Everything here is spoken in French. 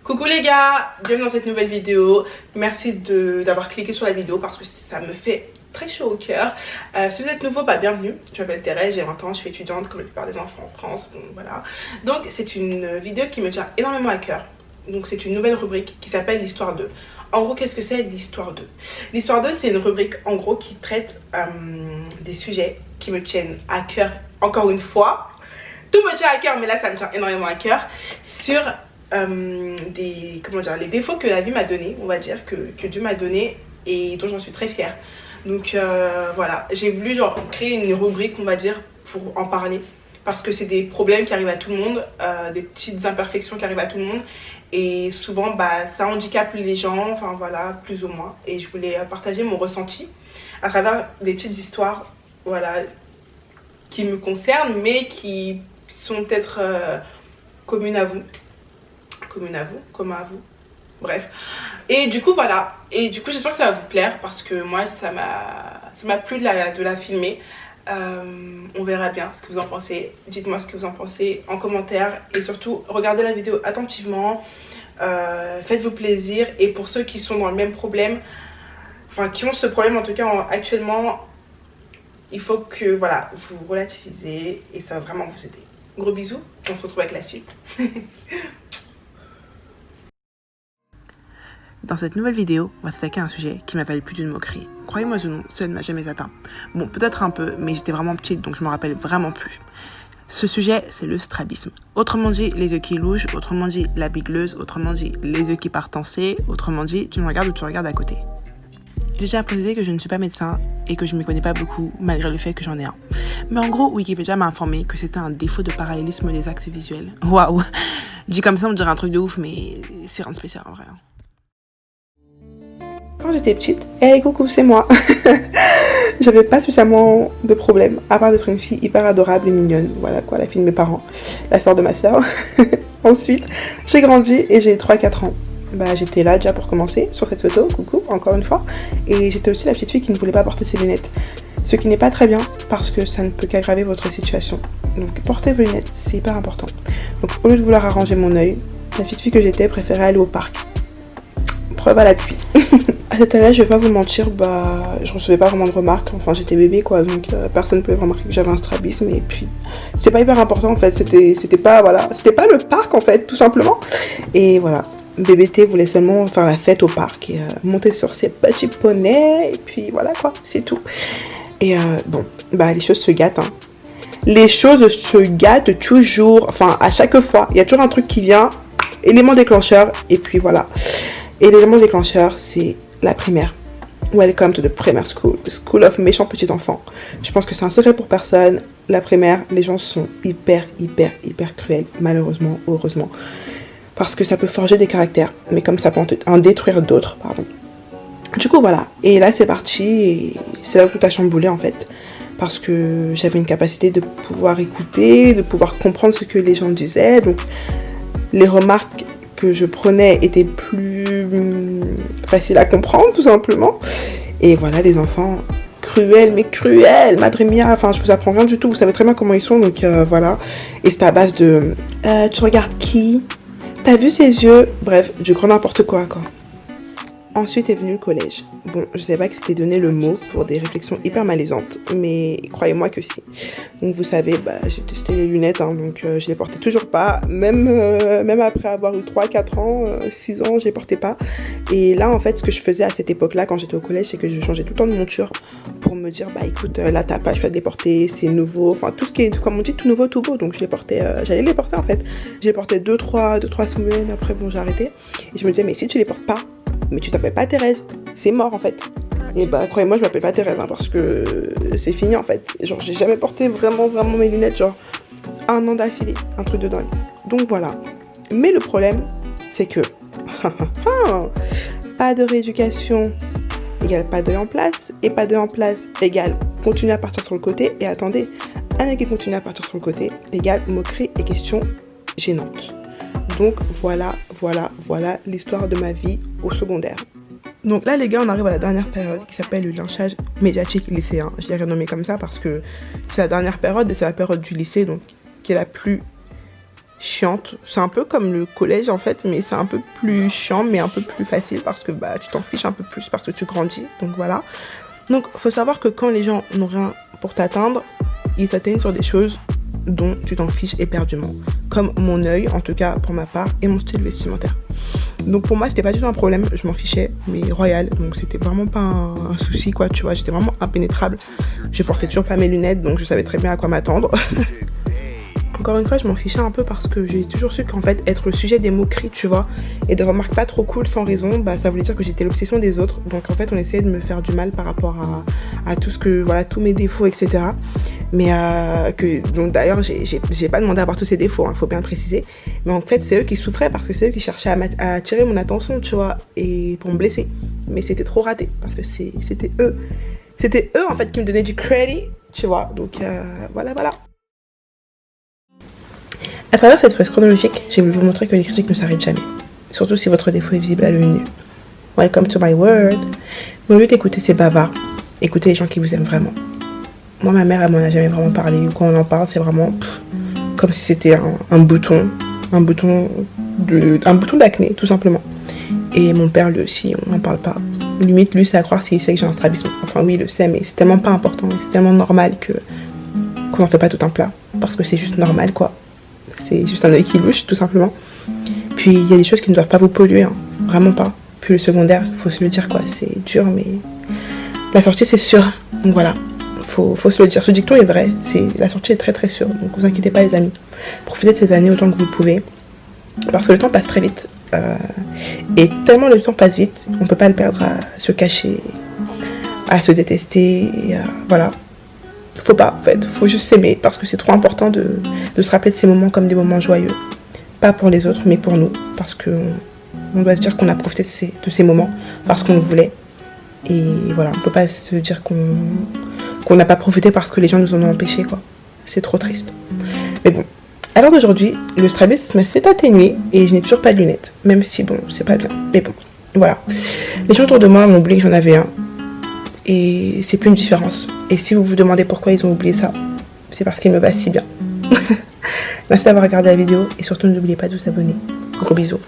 Coucou les gars, bienvenue dans cette nouvelle vidéo. Merci d'avoir cliqué sur la vidéo parce que ça me fait très chaud au cœur. Si vous êtes nouveau, bienvenue. Je m'appelle Thérèse, j'ai 20 ans, je suis étudiante comme la plupart des enfants en France. Donc voilà. Donc c'est une vidéo qui me tient énormément à cœur. Donc c'est une nouvelle rubrique qui s'appelle l'Histoire 2. En gros, qu'est-ce que c'est l'Histoire 2? L'Histoire 2, c'est une rubrique en gros qui traite des sujets qui me tiennent à cœur. Encore une fois, tout me tient à cœur, mais là ça me tient énormément à cœur. Sur les défauts que la vie m'a donné, on va dire, que Dieu m'a donné et dont j'en suis très fière. Donc voilà, j'ai voulu créer une rubrique, on va dire, pour en parler parce que c'est des problèmes qui arrivent à tout le monde, des petites imperfections qui arrivent à tout le monde et souvent ça handicape les gens, enfin voilà, plus ou moins. Et je voulais partager mon ressenti à travers des petites histoires, voilà, qui me concernent mais qui sont peut-être communes à vous. Comme à vous, bref. Et du coup voilà, j'espère que ça va vous plaire parce que moi ça m'a plu de la filmer. On verra bien ce que vous en pensez. Dites-moi ce que vous en pensez en commentaire et surtout regardez la vidéo attentivement, faites-vous plaisir. Et pour ceux qui sont dans le même problème, enfin qui ont ce problème en tout cas actuellement, il faut que voilà, vous relativisez et ça va vraiment vous aider. Gros bisous, on se retrouve avec la suite. Dans cette nouvelle vidéo, on va s'attaquer à un sujet qui m'a valu plus d'une moquerie. Croyez-moi ou non, cela ne m'a jamais atteint. Bon, peut-être un peu, mais j'étais vraiment petite, donc je me rappelle vraiment plus. Ce sujet, c'est le strabisme. Autrement dit, les yeux qui lougent, autrement dit, la bigleuse, autrement dit, les yeux qui partent en C, autrement dit, tu me regardes ou tu regardes à côté. J'ai déjà précisé que je ne suis pas médecin et que je ne m'y connais pas beaucoup, malgré le fait que j'en ai un. Mais en gros, Wikipédia m'a informé que c'était un défaut de parallélisme des axes visuels. Waouh! Dit comme ça, on dirait un truc de ouf, mais c'est rien de spécial en vrai. Quand j'étais petite, hey coucou, c'est moi. J'avais pas spécialement de problème, à part d'être une fille hyper adorable et mignonne. Voilà quoi, la fille de mes parents, la soeur de ma soeur. Ensuite, j'ai grandi et j'ai 3-4 ans. J'étais là déjà pour commencer, sur cette photo, coucou, encore une fois. Et j'étais aussi la petite fille qui ne voulait pas porter ses lunettes. Ce qui n'est pas très bien, parce que ça ne peut qu'aggraver votre situation. Donc portez vos lunettes, c'est hyper important. Donc au lieu de vouloir arranger mon œil, la petite fille que j'étais préférait aller au parc. Preuve à l'appui. À cet âge-là, je vais pas vous mentir, je recevais pas vraiment de remarques. Enfin, j'étais bébé quoi, donc personne ne pouvait remarquer que j'avais un strabisme. Et puis, c'était pas hyper important en fait. C'était pas le parc en fait, tout simplement. Et voilà, bébé T voulait seulement faire la fête au parc et monter sur ses petits poneys. Et puis voilà quoi, c'est tout. Et les choses se gâtent. Hein. Les choses se gâtent toujours. Enfin, à chaque fois, il y a toujours un truc qui vient, élément déclencheur. Et puis voilà. Et l'élément déclencheur, c'est la primaire. Welcome to the primary school, the school of méchants petits enfants. Je pense que c'est un secret pour personne. La primaire, les gens sont hyper cruels, malheureusement, heureusement. Parce que ça peut forger des caractères, mais comme ça peut en détruire d'autres, pardon. Du coup, voilà. Et là, c'est parti, et c'est là où tout a chamboulé, en fait. Parce que j'avais une capacité de pouvoir écouter, de pouvoir comprendre ce que les gens disaient. Donc, les remarques que je prenais étaient plus faciles à comprendre, tout simplement. Et voilà, les enfants, cruels, mais cruels, madre mia, enfin, je vous apprends rien du tout, vous savez très bien comment ils sont, donc voilà. Et c'était à base de, tu regardes qui? T'as vu ses yeux? Bref, du grand n'importe quoi. Ensuite est venu le collège. Bon, je sais pas que c'était donné le mot pour des réflexions hyper malaisantes, mais croyez-moi que si. Donc vous savez, j'ai testé les lunettes, hein, donc je les portais toujours pas. Même après avoir eu 3-4 ans, 6 ans, je les portais pas. Et là, en fait, ce que je faisais à cette époque-là, quand j'étais au collège, c'est que je changeais tout le temps de monture pour me dire, écoute, là, t'as pas le choix de les porter, c'est nouveau. Enfin, tout ce qui est, comme on dit, tout nouveau, tout beau. Donc je les portais, j'allais les porter en fait. Je les portais 2-3 semaines, après bon, j'ai arrêté. Et je me disais, mais si tu les portes pas, mais tu t'appelles pas Thérèse, c'est mort en fait. Et croyez-moi, je m'appelle pas Thérèse hein, parce que c'est fini en fait. Genre j'ai jamais porté vraiment mes lunettes, genre 1 an d'affilée, un truc de dingue. Donc voilà. Mais le problème, c'est que pas de rééducation égale pas d'œil en place, et pas d'œil en place égale continuer à partir sur le côté. Et attendez, un œil qui continue à partir sur le côté égale moquerie et questions gênantes. Donc voilà l'histoire de ma vie au secondaire. Donc là les gars, on arrive à la dernière période qui s'appelle le lynchage médiatique lycéen. Je l'ai renommé comme ça parce que c'est la dernière période et c'est la période du lycée donc qui est la plus chiante. C'est un peu comme le collège en fait, mais c'est un peu plus chiant, mais un peu plus facile parce que bah tu t'en fiches un peu plus parce que tu grandis. Donc voilà. Donc faut savoir que quand les gens n'ont rien pour t'atteindre, ils t'atteignent sur des choses dont tu t'en fiches éperdument. Comme mon œil, en tout cas pour ma part, et mon style vestimentaire. Donc pour moi c'était pas du tout un problème, je m'en fichais, mais royal, donc c'était vraiment pas un souci quoi, tu vois, j'étais vraiment impénétrable. Je portais toujours pas mes lunettes, donc je savais très bien à quoi m'attendre. Encore une fois, je m'en fichais un peu parce que j'ai toujours su qu'en fait, être le sujet des moqueries, tu vois, et de remarques pas trop cool sans raison, bah ça voulait dire que j'étais l'obsession des autres. Donc en fait, on essayait de me faire du mal par rapport à tout ce que, voilà, tous mes défauts, etc. Mais donc d'ailleurs, j'ai pas demandé à avoir tous ces défauts, faut bien le préciser. Mais en fait, c'est eux qui souffraient parce que c'est eux qui cherchaient à attirer mon attention, tu vois, et pour me blesser. Mais c'était trop raté parce que c'était eux. C'était eux en fait qui me donnaient du crédit, tu vois. Donc voilà. À travers cette phrase chronologique, j'ai voulu vous montrer que les critiques ne s'arrêtent jamais. Surtout si votre défaut est visible à l'œil nu. Welcome to my world. Mais au lieu d'écouter ces bavards, écoutez les gens qui vous aiment vraiment. Moi, ma mère, elle m'en a jamais vraiment parlé. Quand on en parle, c'est vraiment comme si c'était un bouton d'acné, tout simplement. Et mon père, lui aussi, on n'en parle pas. Limite, lui, c'est à croire s'il sait que j'ai un strabisme. Enfin, oui, il le sait, mais c'est tellement pas important. C'est tellement normal qu'on n'en fait pas tout un plat. Parce que c'est juste normal, quoi. C'est juste un œil qui louche, tout simplement. Puis, il y a des choses qui ne doivent pas vous polluer, hein. Vraiment pas. Puis le secondaire, faut se le dire, quoi. C'est dur, mais la sortie, c'est sûr. Donc voilà, faut se le dire. Ce dicton est vrai. La sortie est très très sûre. Donc vous inquiétez pas, les amis. Profitez de ces années autant que vous pouvez. Parce que le temps passe très vite. Et tellement le temps passe vite, on peut pas le perdre à se cacher, à se détester. Et voilà. Faut pas, en fait, faut juste s'aimer parce que c'est trop important de se rappeler de ces moments comme des moments joyeux. Pas pour les autres, mais pour nous. Parce qu'on doit se dire qu'on a profité de ces moments parce qu'on le voulait. Et voilà, on peut pas se dire qu'on n'a pas profité parce que les gens nous en ont empêché, quoi. C'est trop triste. Mais bon, à l'heure d'aujourd'hui, le strabisme s'est atténué et je n'ai toujours pas de lunettes. Même si, bon, c'est pas bien. Mais bon, voilà. Les gens autour de moi ont oublié que j'en avais un. Et c'est plus une différence. Et si vous vous demandez pourquoi ils ont oublié ça, c'est parce qu'il me va si bien. Merci d'avoir regardé la vidéo et surtout n'oubliez pas de vous abonner. Gros bisous.